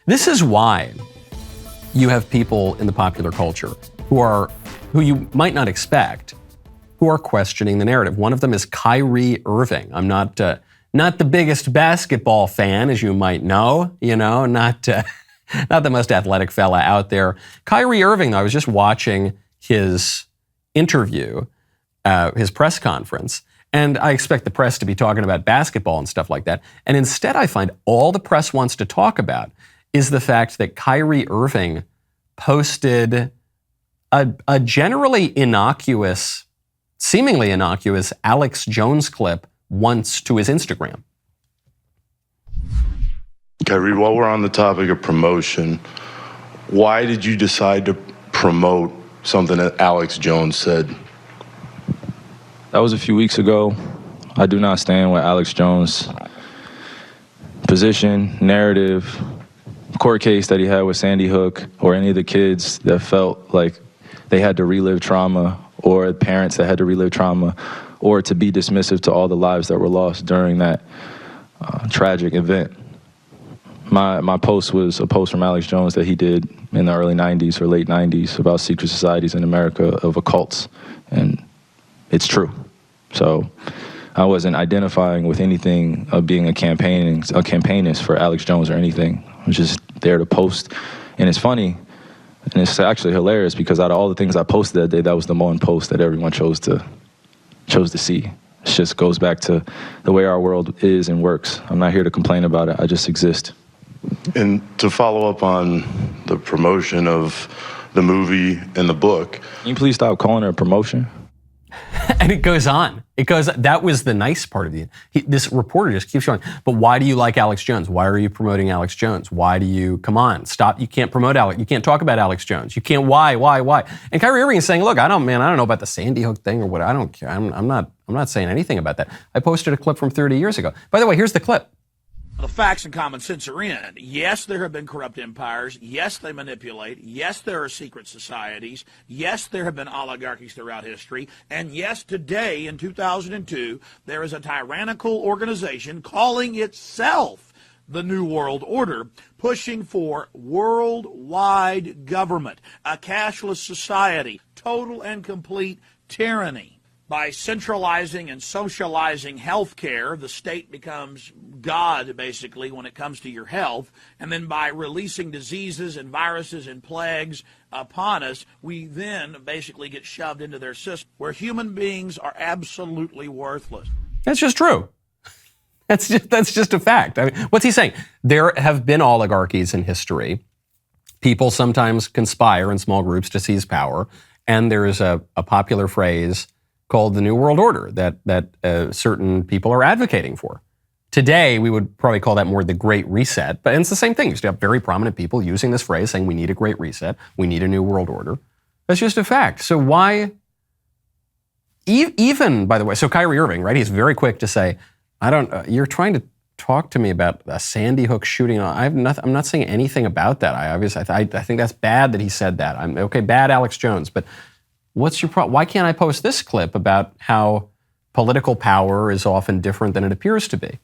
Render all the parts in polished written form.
This is why you have people in the popular culture who you might not expect, who are questioning the narrative. One of them is Kyrie Irving. I'm not the biggest basketball fan, as you might know, not the most athletic fella out there. Kyrie Irving, I was just watching his interview, his press conference, and I expect the press to be talking about basketball and stuff like that. And instead, I find all the press wants to talk about is the fact that Kyrie Irving posted a generally innocuous, seemingly innocuous Alex Jones clip once to his Instagram. Kyrie, while we're on the topic of promotion, why did you decide to promote something that Alex Jones said? That was a few weeks ago. I do not stand with Alex Jones' position, narrative, court case that he had with Sandy Hook, or any of the kids that felt like they had to relive trauma, or parents that had to relive trauma, or to be dismissive to all the lives that were lost during that tragic event. My post was a post from Alex Jones that he did in the early 90s or late 90s about secret societies in America of occults, and it's true. So I wasn't identifying with anything of being a campaignist for Alex Jones or anything. I was just there to post, and it's funny, and it's actually hilarious because out of all the things I posted that day, that was the one post that everyone chose to see. It just goes back to the way our world is and works. I'm not here to complain about it. I just exist. And to follow up on the promotion of the movie and the book. Can you please stop calling it a promotion? And it goes on. That was the nice part of it. This reporter just keeps going, but why do you like Alex Jones? Why are you promoting Alex Jones? come on, stop. You can't promote Alex. You can't talk about Alex Jones. You can't, why? And Kyrie Irving is saying, look, I don't know about the Sandy Hook thing or what. I don't care. I'm not saying anything about that. I posted a clip from 30 years ago. By the way, here's the clip. The facts and common sense are in. Yes, there have been corrupt empires. Yes, they manipulate. Yes, there are secret societies. Yes, there have been oligarchies throughout history. And yes, today in 2002, there is a tyrannical organization calling itself the New World Order, pushing for worldwide government, a cashless society, total and complete tyranny. By centralizing and socializing health care, the state becomes God, basically, when it comes to your health. And then by releasing diseases and viruses and plagues upon us, we then basically get shoved into their system where human beings are absolutely worthless. That's just true. That's just a fact. I mean, what's he saying? There have been oligarchies in history. People sometimes conspire in small groups to seize power. And there is a popular phrase called the New World Order that certain people are advocating for. Today, we would probably call that more the Great Reset, but it's the same thing. You still have very prominent people using this phrase saying we need a Great Reset, we need a New World Order. That's just a fact. So why, even, by the way, so Kyrie Irving, right, he's very quick to say, you're trying to talk to me about a Sandy Hook shooting. I'm not saying anything about that. I think that's bad that he said that. Bad Alex Jones, but what's your problem? Why can't I post this clip about how political power is often different than it appears to be?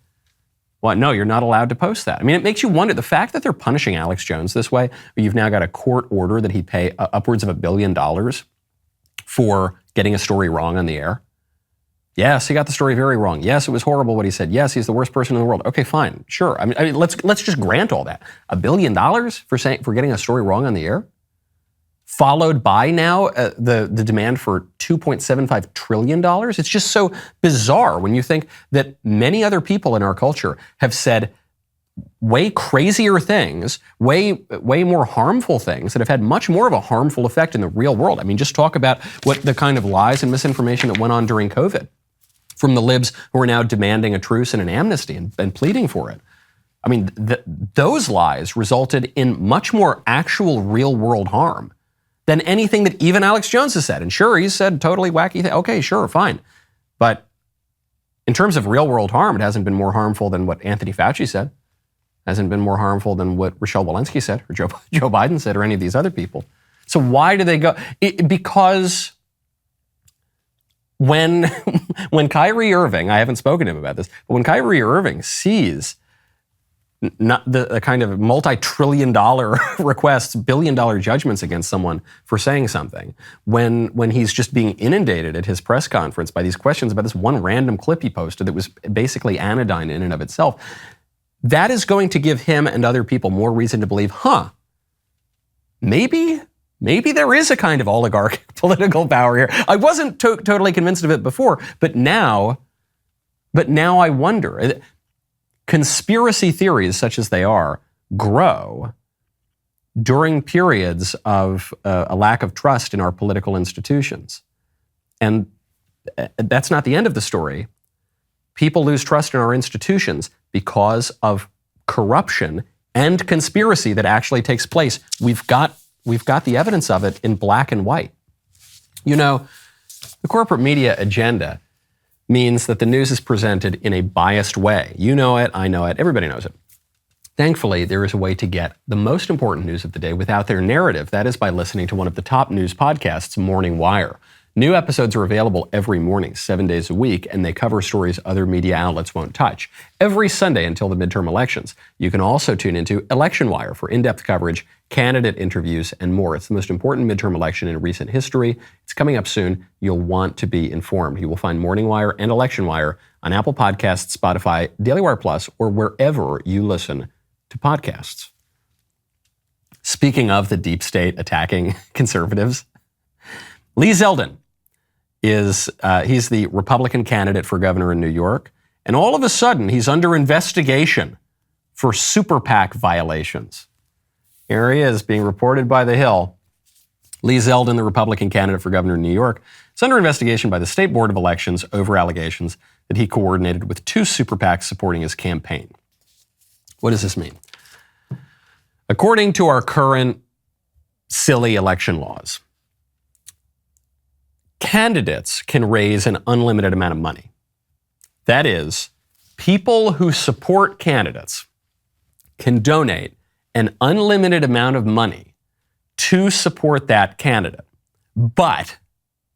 Well, no, you're not allowed to post that. I mean, it makes you wonder, the fact that they're punishing Alex Jones this way, you've now got a court order that he'd pay upwards of $1 billion for getting a story wrong on the air. Yes, he got the story very wrong. Yes, it was horrible what he said. Yes, he's the worst person in the world. Okay, fine, sure. I mean, let's just grant all that. $1 billion for getting a story wrong on the air? Followed by now the demand for $2.75 trillion. It's just so bizarre when you think that many other people in our culture have said way crazier things, way more harmful things that have had much more of a harmful effect in the real world. I mean, just talk about what the kind of lies and misinformation that went on during COVID from the libs who are now demanding a truce and an amnesty and pleading for it. I mean, those lies resulted in much more actual real world harm than anything that even Alex Jones has said. And sure, he's said totally wacky things. Okay, sure, fine. But in terms of real world harm, it hasn't been more harmful than what Anthony Fauci said. Hasn't been more harmful than what Rochelle Walensky said, or Joe Biden said, or any of these other people. So why do they go? Because when Kyrie Irving, I haven't spoken to him about this, but when Kyrie Irving sees not the kind of multi-trillion-dollar requests, billion-dollar judgments against someone for saying something, when he's just being inundated at his press conference by these questions about this one random clip he posted that was basically anodyne in and of itself, that is going to give him and other people more reason to believe, maybe there is a kind of oligarchic political power here. I wasn't totally convinced of it before, but now I wonder. Conspiracy theories, such as they are, grow during periods of a lack of trust in our political institutions. And that's not the end of the story. People lose trust in our institutions because of corruption and conspiracy that actually takes place. We've got the evidence of it in black and white. You know, the corporate media agenda means that the news is presented in a biased way. You know it, I know it, everybody knows it. Thankfully, there is a way to get the most important news of the day without their narrative. That is by listening to one of the top news podcasts, Morning Wire. New episodes are available every morning, 7 days a week, and they cover stories other media outlets won't touch. Every Sunday until the midterm elections. You can also tune into Election Wire for in-depth coverage, candidate interviews, and more. It's the most important midterm election in recent history. It's coming up soon. You'll want to be informed. You will find Morning Wire and Election Wire on Apple Podcasts, Spotify, Daily Wire Plus, or wherever you listen to podcasts. Speaking of the deep state attacking conservatives, Lee Zeldin he's the Republican candidate for governor in New York, and all of a sudden he's under investigation for super PAC violations. Here he is being reported by The Hill. Lee Zeldin, the Republican candidate for governor in New York, is under investigation by the State Board of Elections over allegations that he coordinated with two super PACs supporting his campaign. What does this mean? According to our current silly election laws, candidates can raise an unlimited amount of money. That is, people who support candidates can donate an unlimited amount of money to support that candidate. But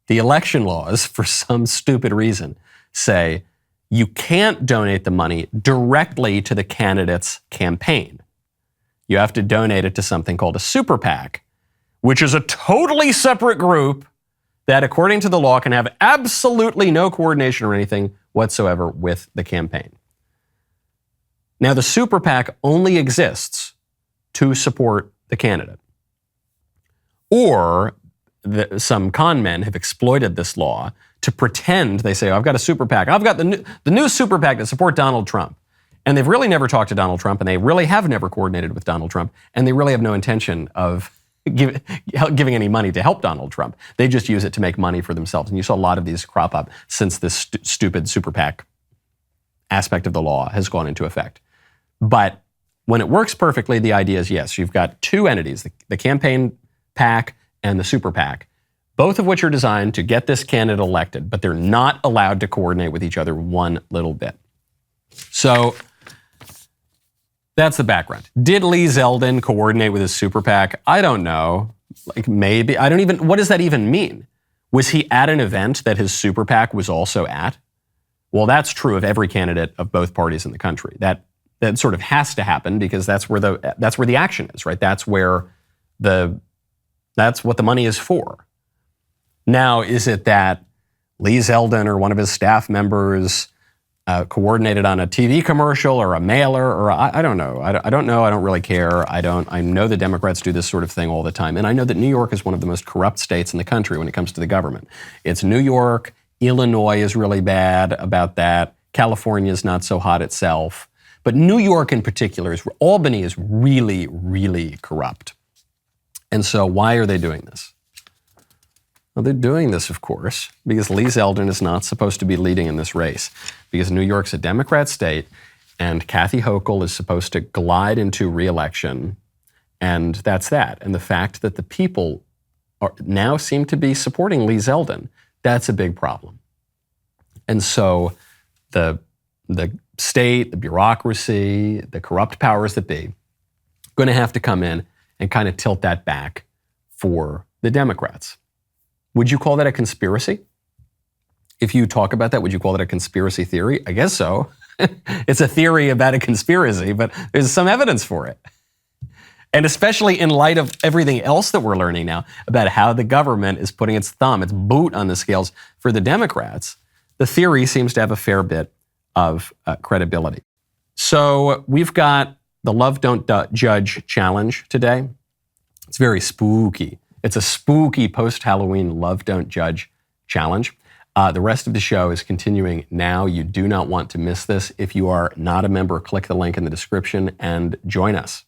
the election laws, for some stupid reason, say you can't donate the money directly to the candidate's campaign. You have to donate it to something called a super PAC, which is a totally separate group that, according to the law, can have absolutely no coordination or anything whatsoever with the campaign. Now, the super PAC only exists to support the candidate. Or some con men have exploited this law to pretend, they say, I've got a super PAC. I've got the new super PAC to support Donald Trump. And they've really never talked to Donald Trump, and they really have never coordinated with Donald Trump, and they really have no intention of giving any money to help Donald Trump. They just use it to make money for themselves. And you saw a lot of these crop up since this stupid super PAC aspect of the law has gone into effect. But when it works perfectly, the idea is, yes, you've got two entities, the campaign PAC and the super PAC, both of which are designed to get this candidate elected, but they're not allowed to coordinate with each other one little bit. So that's the background. Did Lee Zeldin coordinate with his super PAC? I don't know. Maybe. What does that even mean? Was he at an event that his super PAC was also at? Well, that's true of every candidate of both parties in the country. That sort of has to happen because that's where the action is, right? That's what the money is for. Now, is it that Lee Zeldin or one of his staff members coordinated on a TV commercial or a mailer, or I don't know. I don't know. I don't really care. I know the Democrats do this sort of thing all the time. And I know that New York is one of the most corrupt states in the country when it comes to the government. It's New York. Illinois is really bad about that. California is not so hot itself. But New York in particular, Albany is really, really corrupt. And so why are they doing this? Well, they're doing this, of course, because Lee Zeldin is not supposed to be leading in this race, because New York's a Democrat state, and Kathy Hochul is supposed to glide into re-election, and that's that. And the fact that the people now seem to be supporting Lee Zeldin, that's a big problem. And so the state, the bureaucracy, the corrupt powers that be, going to have to come in and kind of tilt that back for the Democrats. Would you call that a conspiracy? If you talk about that, would you call that a conspiracy theory? I guess so. It's a theory about a conspiracy, but there's some evidence for it. And especially in light of everything else that we're learning now about how the government is putting its boot on the scales for the Democrats, the theory seems to have a fair bit of credibility. So we've got the Love Don't Judge challenge today. It's very spooky. It's a spooky post-Halloween Love Don't Judge challenge. The rest of the show is continuing now. You do not want to miss this. If you are not a member, click the link in the description and join us.